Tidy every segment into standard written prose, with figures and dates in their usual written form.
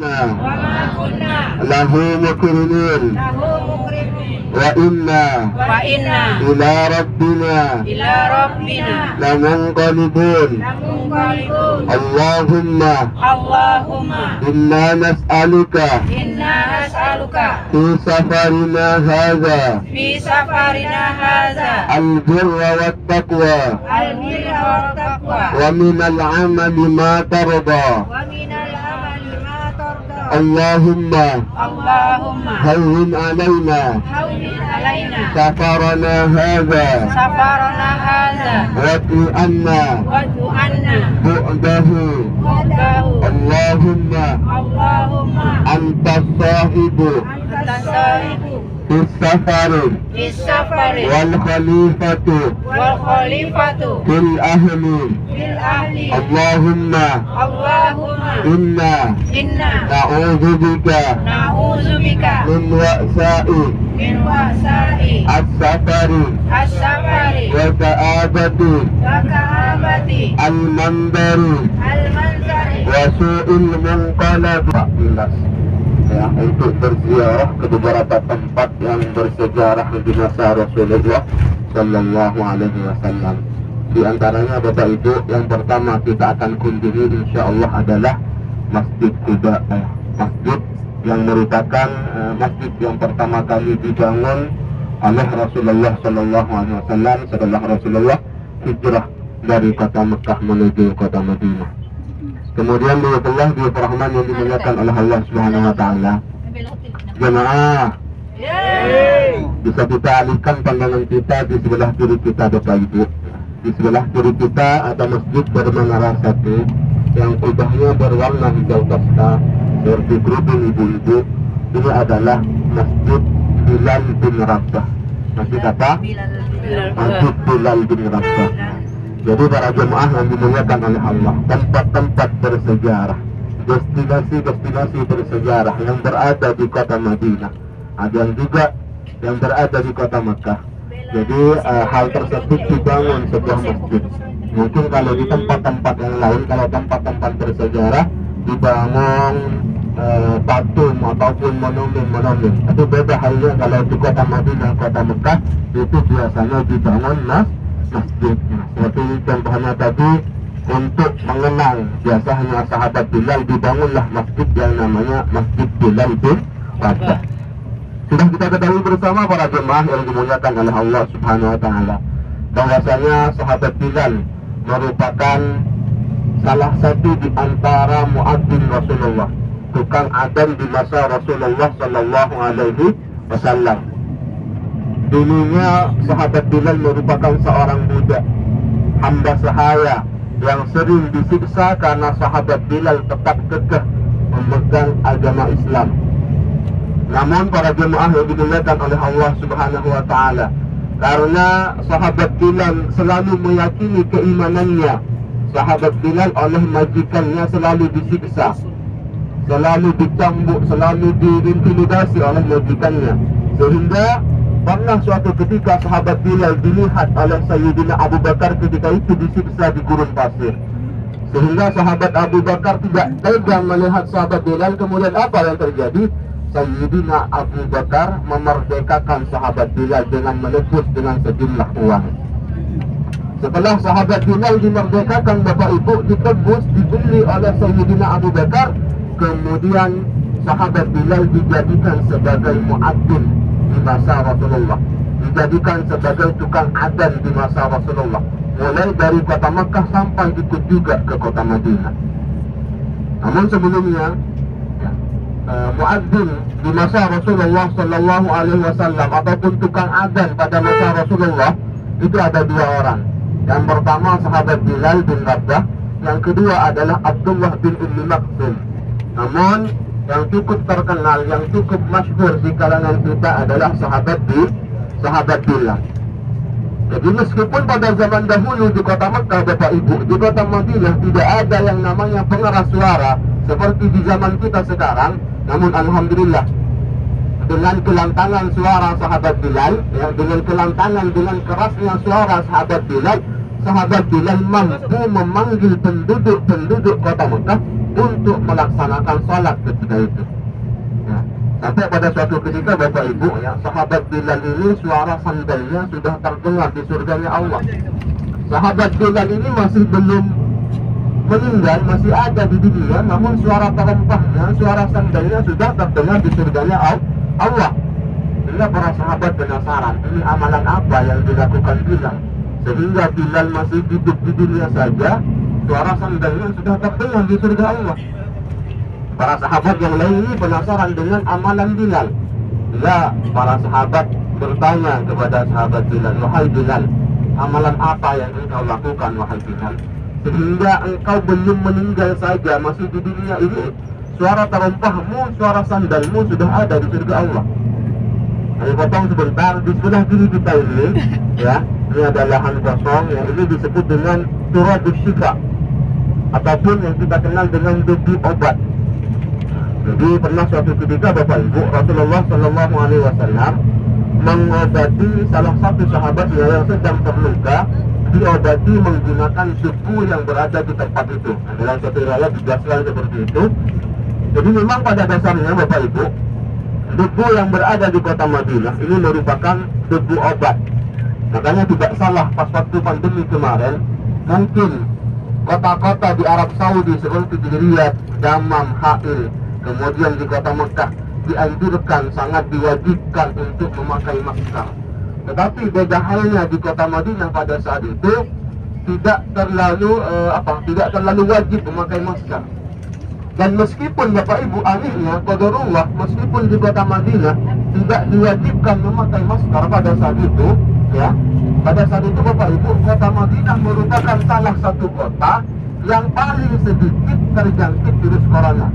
وما كنا له مقرنين وإنا إلى ربنا لمنقلبون اللهم إنا نسألك في سفرنا هذا البر والتقوى ومن العمل ما ترضى اللهم هون علينا سفرنا هذا واطو عنا بعده اللهم أنت الصاحب في السفر والخليفة في الأهل اللهم إنا نعوذ بك من وأساء السفر وكآبة المنظر وسوء المنقلب. Ya, untuk berziarah ke beberapa tempat yang bersejarah di masa Rasulullah Sallallahu Alaihi Wasallam. Di antaranya Bapak Ibu, yang pertama kita akan kunjungi insya Allah adalah Masjid Quba, masjid yang merupakan masjid yang pertama kali dibangun oleh Rasulullah Sallallahu Alaihi Wasallam setelah Rasulullah hijrah dari kota Mekah menuju kota Madinah. Kemudian barakallahu di rahman yang dimuliakan oleh Allah Subhanahu wa taala. Jemaah, bisa kita alihkan pandangan kita di sebelah kiri kita Bapak Ibu. Di sebelah kiri kita ada masjid bermenara satu yang kubahnya berwarna hijau toska seperti kerudung ibu-ibu. Ini adalah Masjid Bilal bin Rabah. Masjid apa? Masjid Bilal bin Rabah. Jadi para jemaah yang dimuliakan oleh Allah, tempat-tempat bersejarah, destinasi-destinasi bersejarah yang berada di kota Madinah, ada yang juga yang berada di kota Mekah. Jadi hal tersebut dibangun sebuah masjid. Mungkin kalau di tempat-tempat yang lain, kalau tempat-tempat bersejarah dibangun patung ataupun monumen. Itu beda halnya kalau di kota Madinah, kota Mekah, itu biasanya dibangun masjid. Seperti contohnya tadi, untuk mengenang biasanya sahabat Bilal, dibangunlah masjid yang namanya Masjid Bilal bin Rabah. Sudah kita ketahui bersama para jemaah yang dimuliakan oleh Allah Subhanahu wa taala, bahwasanya sahabat Bilal merupakan salah satu di antara muadzin Rasulullah, tukang adzan di masa Rasulullah Sallallahu Alaihi Wasallam. Dulunya sahabat Bilal merupakan seorang budak, hamba sahaya yang sering disiksa karena sahabat Bilal tetap kekeh memegang agama Islam. Namun para jemaah yang dimuliakan oleh Allah Subhanahu wa taala, karena sahabat Bilal selalu meyakini keimanannya, sahabat Bilal oleh majikannya selalu disiksa, selalu dicambuk, selalu diintimidasi oleh majikannya, sehingga pernah suatu ketika sahabat Bilal dilihat oleh Sayyidina Abu Bakar ketika itu disiksa di gurun pasir, sehingga sahabat Abu Bakar tidak tega melihat sahabat Bilal. Kemudian apa yang terjadi? Sayyidina Abu Bakar memerdekakan sahabat Bilal dengan menebus dengan sejumlah uang. Setelah sahabat Bilal dimerdekakan Bapak Ibu, ditebus, dibeli oleh Sayyidina Abu Bakar, kemudian sahabat Bilal dijadikan sebagai muadzin di masa Rasulullah, dijadikan sebagai tukang adzan di masa Rasulullah, mulai dari kota Makkah sampai ikut juga ke kota Madinah. Namun sebelumnya muadzin di masa Rasulullah Sallallahu Alaihi Wasallam ataupun tukang adzan pada masa Rasulullah itu ada dua orang. Yang pertama sahabat Bilal bin Rabah, yang kedua adalah Abdullah bin Ummi Maktum. Namun yang cukup terkenal, yang cukup masyhur di kalangan kita adalah sahabat Bilal. Jadi meskipun pada zaman dahulu di kota Mekah Bapak Ibu, di kota Madinah tidak ada yang namanya pengeras suara seperti di zaman kita sekarang, namun alhamdulillah dengan kelantangan suara sahabat Bilal, ya, dengan kelantangan, dengan kerasnya suara sahabat Bilal mampu memanggil penduduk kota Mekah untuk melaksanakan sholat ketika itu. Ya. Sampai pada suatu ketika Bapak Ibu ya, sahabat Bilal ini suara sandalnya sudah terdengar di surganya Allah. Sahabat Bilal ini masih belum meninggal, masih ada di dunia, namun suara terempahnya, suara sandalnya sudah terdengar di surganya Allah. Sehingga para sahabat penasaran, ini amalan apa yang dilakukan Bilal sehingga Bilal masih hidup di dunia saja, suara sandalnya sudah terdengar di surga Allah. Para sahabat yang lain ini penasaran dengan amalan Bilal. Ya, para sahabat bertanya kepada sahabat Bilal, wahai Bilal, amalan apa yang engkau lakukan wahai Bilal, sehingga engkau belum meninggal saja, masih di dunia ini, suara terempahmu, suara sandalmu sudah ada di surga Allah. Kami potong sebentar, di sebelah kiri kita ini, ya, ini ada lahan kosong, yang ini disebut dengan turabus syifa, ataupun yang kita kenal dengan debu obat. Jadi pernah suatu ketika Bapak Ibu, Rasulullah SAW mengobati salah satu sahabat yang sedang terluka, diobati menggunakan debu yang berada di tempat itu. Nah, dalam suatu riwayat dijelaskan seperti itu. Jadi memang pada dasarnya Bapak Ibu, debu yang berada di kota Madinah ini merupakan debu obat. Makanya tidak salah pas waktu pandemi kemarin, mungkin kota-kota di Arab Saudi seperti di Riyadh, Dammam, Ha'il, kemudian di kota Mekah dianjurkan, sangat diwajibkan untuk memakai masker. Tetapi beda halnya di kota Madinah pada saat itu tidak terlalu wajib memakai masker. Dan meskipun Bapak Ibu anehnya, qadarullah, meskipun di kota Madinah tidak diwajibkan memakai masker pada saat itu, ya, pada saat itu Bapak Ibu, kota Madinah merupakan salah satu kota yang paling sedikit terjangkit virus corona.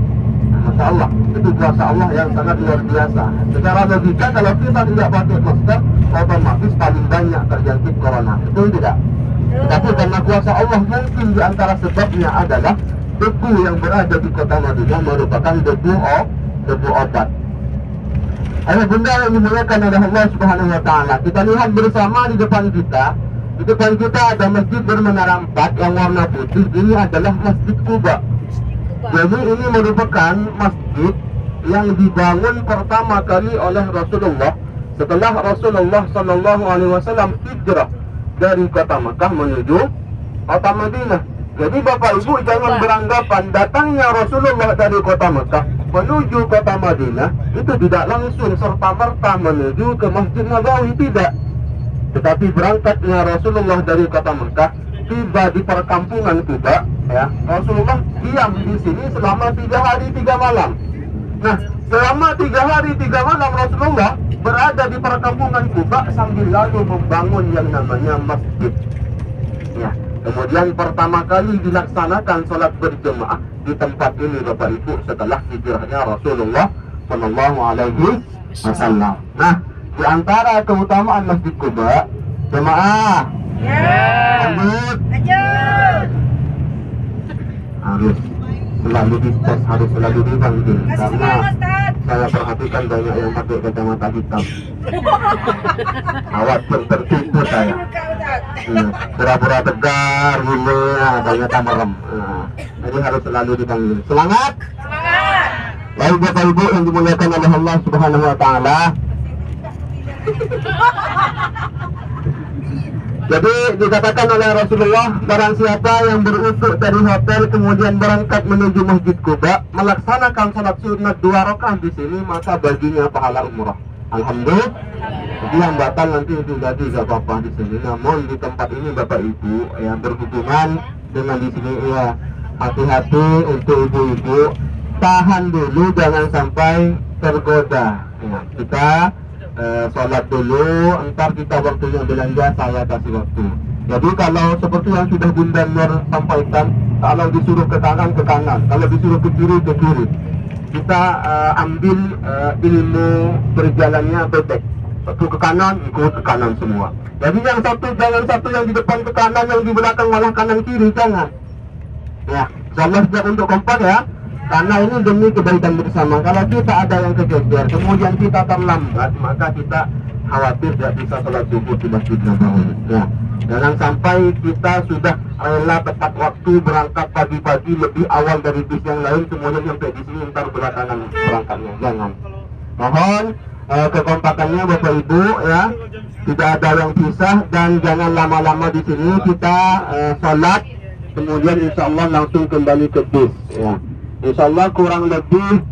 Masya Allah, itu kuasa Allah yang sangat luar biasa. Secara logika kalau kita tidak pakai masker, otomatis paling banyak terjangkit corona. Betul tidak? Tapi karena kuasa Allah, mungkin di antara sebabnya adalah debu yang berada di kota Madinah merupakan debu obat. Ayo bunda yang dimuliakan oleh Allah Subhanahu wa Ta'ala, kita lihat bersama di depan kita. Di depan kita ada masjid bermenara 4 yang warna putih. Ini adalah Masjid Quba. Jadi ini merupakan masjid yang dibangun pertama kali oleh Rasulullah setelah Rasulullah SAW hijrah dari kota Mekah menuju kota Madinah. Jadi Bapak Ibu jangan beranggapan datangnya Rasulullah dari kota Mekah menuju kota Madinah itu tidak langsung serta-merta menuju ke Masjid Nabawi, tidak. Tetapi berangkatnya Rasulullah dari kota Mekah, tiba di perkampungan Quba, ya, Rasulullah diam di sini selama 3 hari 3 malam. Nah, selama 3 hari 3 malam Rasulullah berada di perkampungan Quba sambil lalu membangun yang namanya masjid. Ya, kemudian pertama kali dilaksanakan sholat berjemaah di tempat ini Bapak Ibu setelah hijrahnya Rasulullah Shallallahu Alaihi Wasallam. Nah, di antara keutamaan Masjid Quba, jemaah, lanjut, harus selalu dites, harus selalu dipanggil, karena saya perhatikan banyak yang pakai kacamata hitam. Khawatir tertipu saya. Pura-pura tegar, gitu, ternyata merem. Jadi harus selalu dipanggil. Semangat! Semangat! Baik Bapak Ibu yang dimuliakan oleh Allah Subhanahu wa Ta'ala. Jadi dikatakan oleh Rasulullah, barang siapa yang berusuk dari hotel kemudian berangkat menuju Masjid Quba, melaksanakan salat sunat 2 rakaat di sini, maka baginya pahala umrah. Alhamdulillah. Jadi yang batal nanti itu jadi gak apa-apa di sini. Namun di tempat ini Bapak Ibu yang berhubungan dengan di sini, ya, hati-hati untuk ibu-ibu, tahan dulu jangan sampai tergoda. Ya, kita sholat dulu, entar kita waktunya belanja, saya kasih waktu. Jadi kalau seperti yang sudah Bunda Nur sampaikan, kalau disuruh ke kanan, kalau disuruh ke kiri. Kita ambil ilmu berjalannya bebek. Satu ke kanan, ikut ke kanan semua. Jadi yang satu, jangan satu yang di depan ke kanan, yang di belakang malah kanan kiri, jangan. Ya, insyaallah siap untuk kompak ya. Karena ini demi kebaikan bersama. Kalau kita ada yang kegeser, kemudian kita terlambat, maka kita khawatir tidak bisa sholat subuh di Masjid Nabawi. Ya, Jangan sampai kita sudah rela tepat waktu berangkat pagi-pagi lebih awal dari bis yang lain, kemudian sampai di sini ntar belakangan berangkatnya. Jangan. Mohon kekompakannya Bapak Ibu ya, tidak ada yang pisah dan jangan lama-lama di sini. Kita sholat, kemudian insya Allah langsung kembali ke bis. Ya. Insya Allah kurang lebih